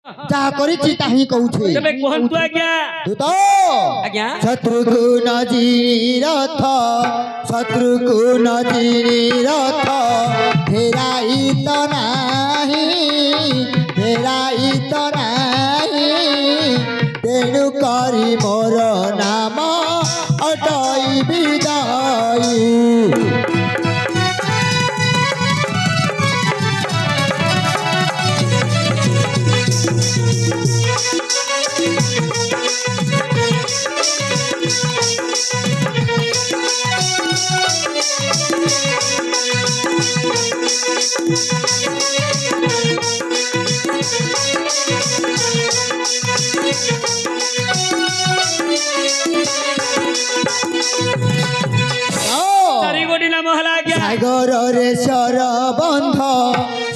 जहा करिछि ताही कहूछि तबे कहंतु आज्ञा तू तो आज्ञा शत्रु नजीर रथ शत्रु नजीर रथ फेराई तो नाही तेणु करी मोर नाम अटई विदाई सागर रे सर बंध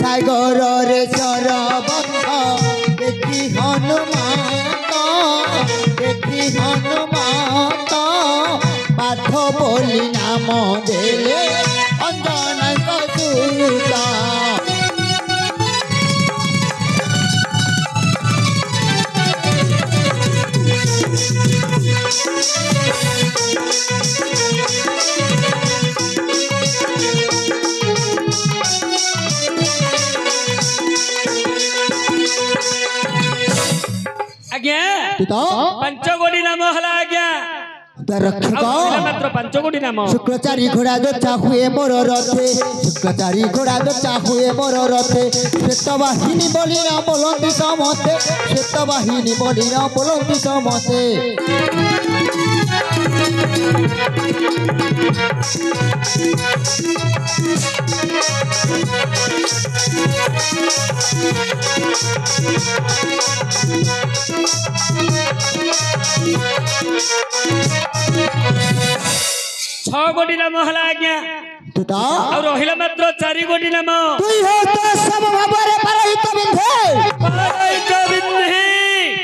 सागर रे सर बंध देखी हनुमत पाठ बोली नाम देले अंजन कसूता पंचकोटी नाम हला आज्ञा रक्षक मात्र पंचकोटी नाम शुक्राचारी घोड़ा जोचा हुए मोर रथे शुक्राचारी घोड़ा जोचा हुए मोर रथे श्वेत वाहिनी बोली ना बोलती समते श्वेत वाहिनी बोली ना बोलती समते छह कोटी नाम हला आज्ञा और रहिला मात्र 4 कोटी नाम तुई हो तो सब भाबरे परहित बिंधे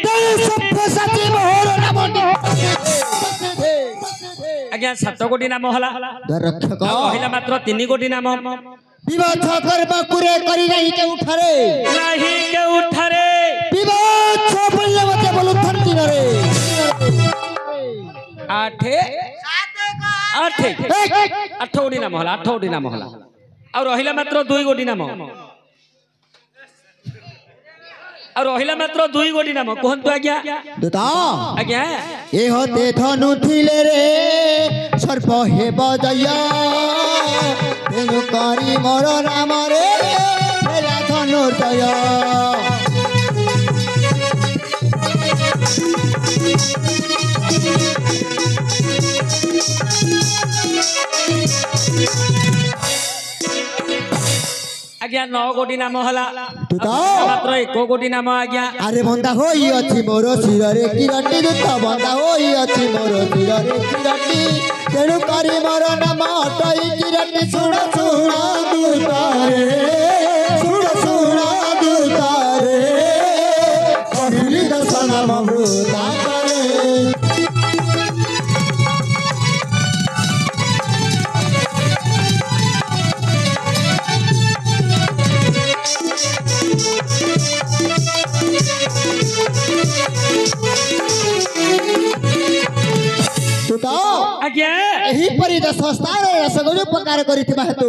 तेरी सभ्य सची मोहर नाम आज्ञा 7 कोटी नाम हला रक्षक रहिला मात्र 3 कोटी नाम विवाह करबा कुरे करी नहीं के उठारे विवाह बोलले मते बोलु थंती रे 8 कोटी नाम हला 8 कोटी नाम हला और रहिला मात्र 2 कोटी नाम और रहिला मात्र 2 कोटी नाम कहंतु आज्ञा दुता आज्ञा ए होते धनु थिले रे सर्प हे बजया तेनु करी मोर नाम रे फेरा धनु जय आज्ञा 9 कोटी नाम हला मात्र 1 कोटी नाम आज्ञा अरे बंदा होई अछि मोर सिर रे किरटी दूत बंदा होई अछि मोर सिर रे किरटी तेनु करी मोर नाम अटई किरटी सुण दूतारे कहली दर्शन ममृता आज्ञा एही परि 10 स्थान रसगुण उपकार करिथिबा हेतु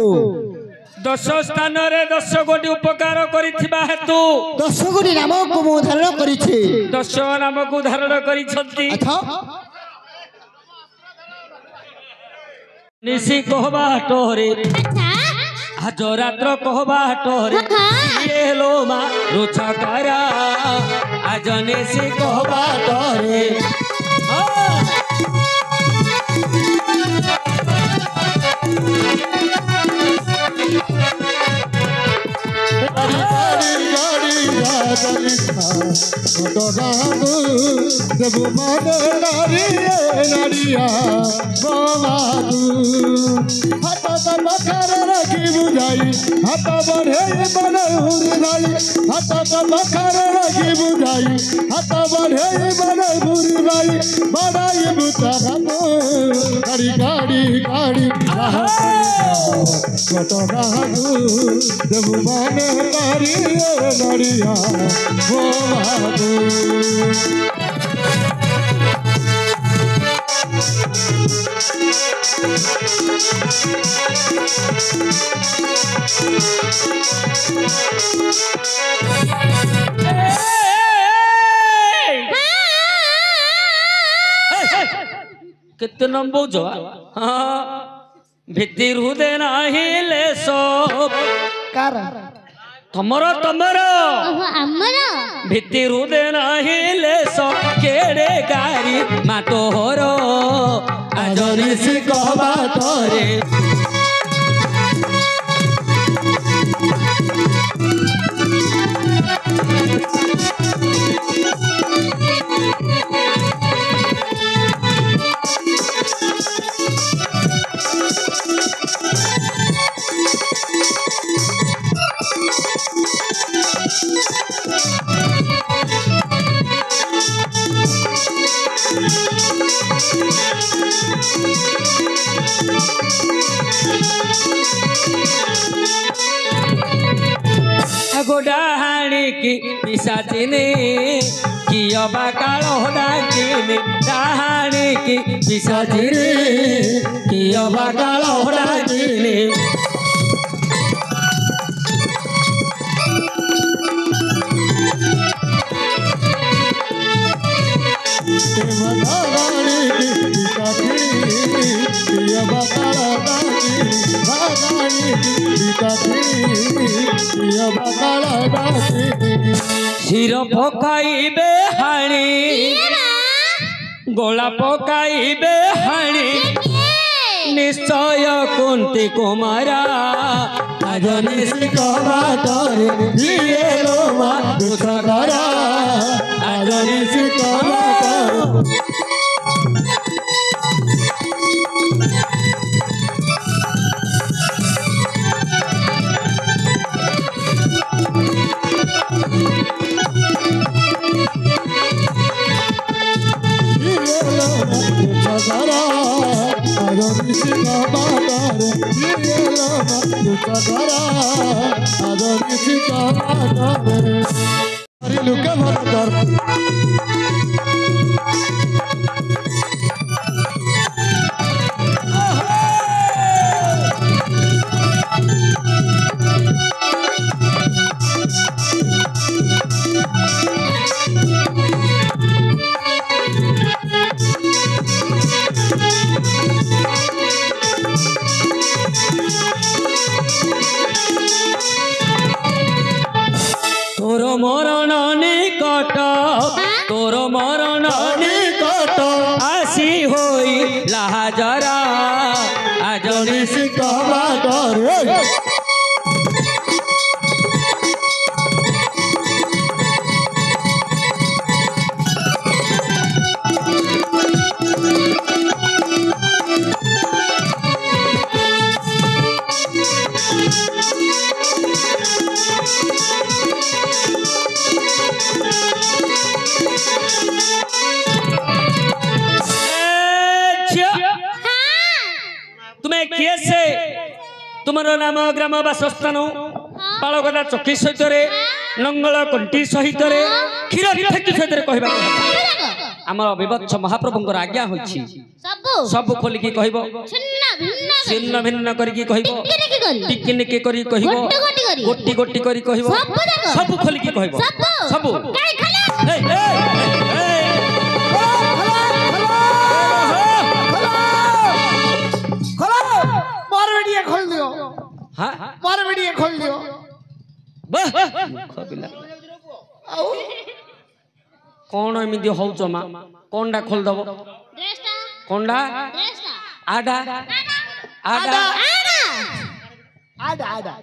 10 स्थान रे 10 कोटी उपकार करिथिबा हेतु 10 कोटी नाम को मु धारण करिछि 10 नाम को धारण करिछंती अच्छा निसी कहबा टोरे आज रात्र कहबा टोरे ये लो मा रोचकारा आज निसी कहबा टोरे जब मन नारिया हाथ बखर रखी बुझाई हाथ बढ़े बनई हाथ बखर रखी बुझाई हाथ बढ़े बनई बनाई बुता गाड़ी गाड़ी गाड़ी घटनाकू देव माने तारी नड़िया हो बाबू କେତେ ନମ୍ବୁଛ ଭିତରୁ ଦେ ନାହିଁ ଲେସ ତମର ତମର ଭିତରୁ ଦେ ନାହିଁ ଲେସ କେଡ଼େ ଗାରି ମାତୋହର ଆଜରି ଶିଖବା ଥରେ डाहाणी पिशाचिनी किया कालो डाकिनी डाहाणी की पिशाचिनी किया कालो डाकिनी शिर पकाइबे हाणी गोला पकाइबे हाणी निश्चय कुंती कुमारा आज निशिकवा तोरे दिए लोमा दुसरा आज निशिकवा तोरे तोर मरण निकट तोर मरण निकट आसी होई लाजरा आज निशिकवा तोरे तुमर नाम ग्राम बासस्थान बालगदा चकी सहित लंगल कंटी सहित क्षीर सहित कहवा आम विवत्स महाप्रभुंर आज्ञा होछि सब खोलिकी कहबो छिन्न भिन्न करिकी कहबो टिकी निकी करी कहबो गोटी गोटी करी कहबो सब खोलिकी कहबो सब खोल दियो हां मार वीडियो खोल दियो कौन एमती हौच मा कौनटा खोल दब कौनटा आडा आडा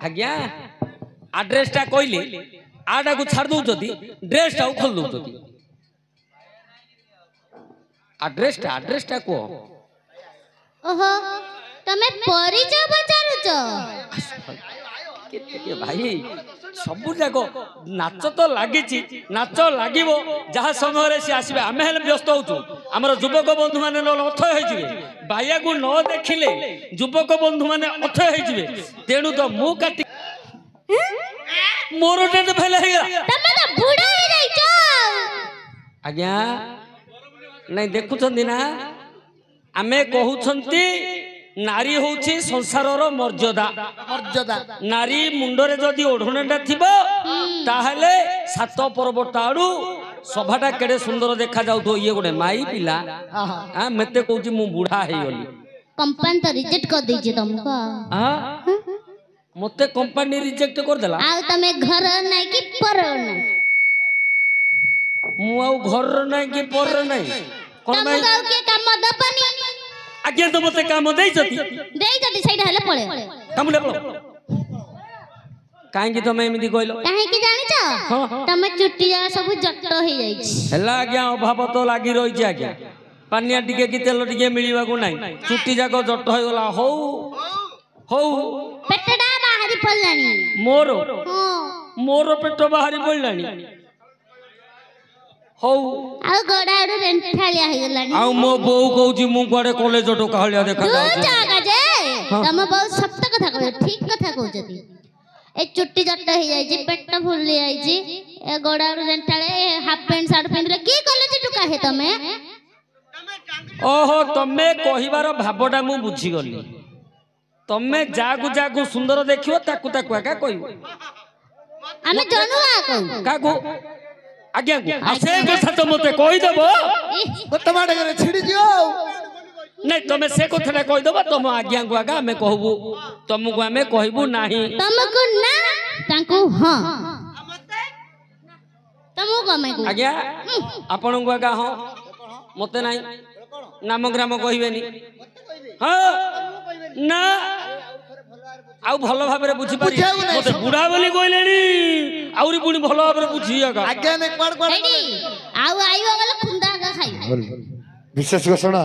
आज्ञा आड्रेसटा कहले आडा को छाड़ दौती ड्रेसटा खोल दौती आड्रेसटा कह ओहो तमे परिचय पचारुच केते भाई ସବୁ ଯାକ ନାଚ ତ ଲାଗିଛି ନାଚ ଲାଗିବ ଯାହା ସମୟରେ ସେ ଆସିବେ ଆମେ ହେଲେ ବ୍ୟସ୍ତ ହଉଛୁ ଆମର ଯୁବକ ବନ୍ଧୁ ମାନେ ଅଥୟ ହେଇଯିବେ ବାୟାକୁ ନ ଦେଖିଲେ ଯୁବକ ବନ୍ଧୁ ମାନେ ଅଥୟ ହେଇଯିବେ ତେଣୁ ତ ମୁଁ କାଟି ମୋର ଡେଟ୍ ଫେଲ ହେଇଗଲା ତମେ ତ ବୁଢା ହେଇଯାଇଛ ଆଜ୍ଞା ନାଇଁ ଦେଖୁଛନ୍ତି ନା ଆମେ କହୁଛନ୍ତି ନାରୀ ହଉଛି ସଂସାରର ମର୍ଯ୍ୟାଦା ନାରୀ ମୁଣ୍ଡରେ ଯଦି ଓଢଣାଟା ଥିବ ତାହେଲେ ସାତ ପର୍ବଟା ଆଡୁ ସଭାଟା କେଡେ ସୁନ୍ଦର ଦେଖା ଯାଉଥିବ ଇଏ ଗୋଟେ ମାଇ ପିଲା ମତେ କହୁଛି ମୁଁ ବୁଢା ହେଇଗଲି कंपनी तो रिजेक्ट कर दीजिए तुमको मते कंपनी रिजेक्ट कर देला आ तमे घर नहीं कि पर नहीं मु आ घर नहीं कि पर नहीं कोन भाई तुम के काम दपनी आज्ञा तो मते काम देई जति साइड हले पळे काम ले पळो काहे कि तमे एमिदी कहलो काहे कि जानि छ तमे चुट्टी जा सब जट्ट हो जाई हला आज्ञा अभाव तो लागी रही छ आज्ञा पानिया टिके कि तेल टिके मिलिबा को नाही चुट्टी जाको जट्ट हो गला हो पेटडा बाहरी पड़लानी मोर पेट बाहरी पड़लानी हो आ गडाडू रेंठालिया हो गलानी आ मो बो कहूची मु कुआडे कॉलेज टो कहलिया देखा तू जागा जे तम बहुत सत्य कथा कहू ठीक कथा कहू जदी ए चुट्टी जट्ट हो जाई छी पेट फुल जाई छी ए गडाडू रेंठाले हाफ पैंट शर्ट पिंदले की कॉलेज टुका हे तमे ओहो तमे कहिबार भावटा मु बुझी गली तमे जागु जागु सुंदर देखियो ताकु ताकु का कहू हमें जनुआ कहू काकू आज्ञा को आसे कथा तो मते कहि देबो टमाटर करे छिड़ी दियो नहीं तमे से कथा कहि देबो तम आज्ञा को आगा हमें कहबू तुमको हमें कहबू नाही तुमको ना तांको हां तुमको हमें को आज्ञा आपन को आगा हां मते नाही नाम ग्राम कहबेनी हां ना आउ भलो भाबरे बुझी पारी मते बुढ़ा बोली कहलेनी आउरी पुनी भलो भाबरे बुझी आगा आज्ञा ने क्वाड आउ आइयो गले खुंदा खाई विशेष घोषणा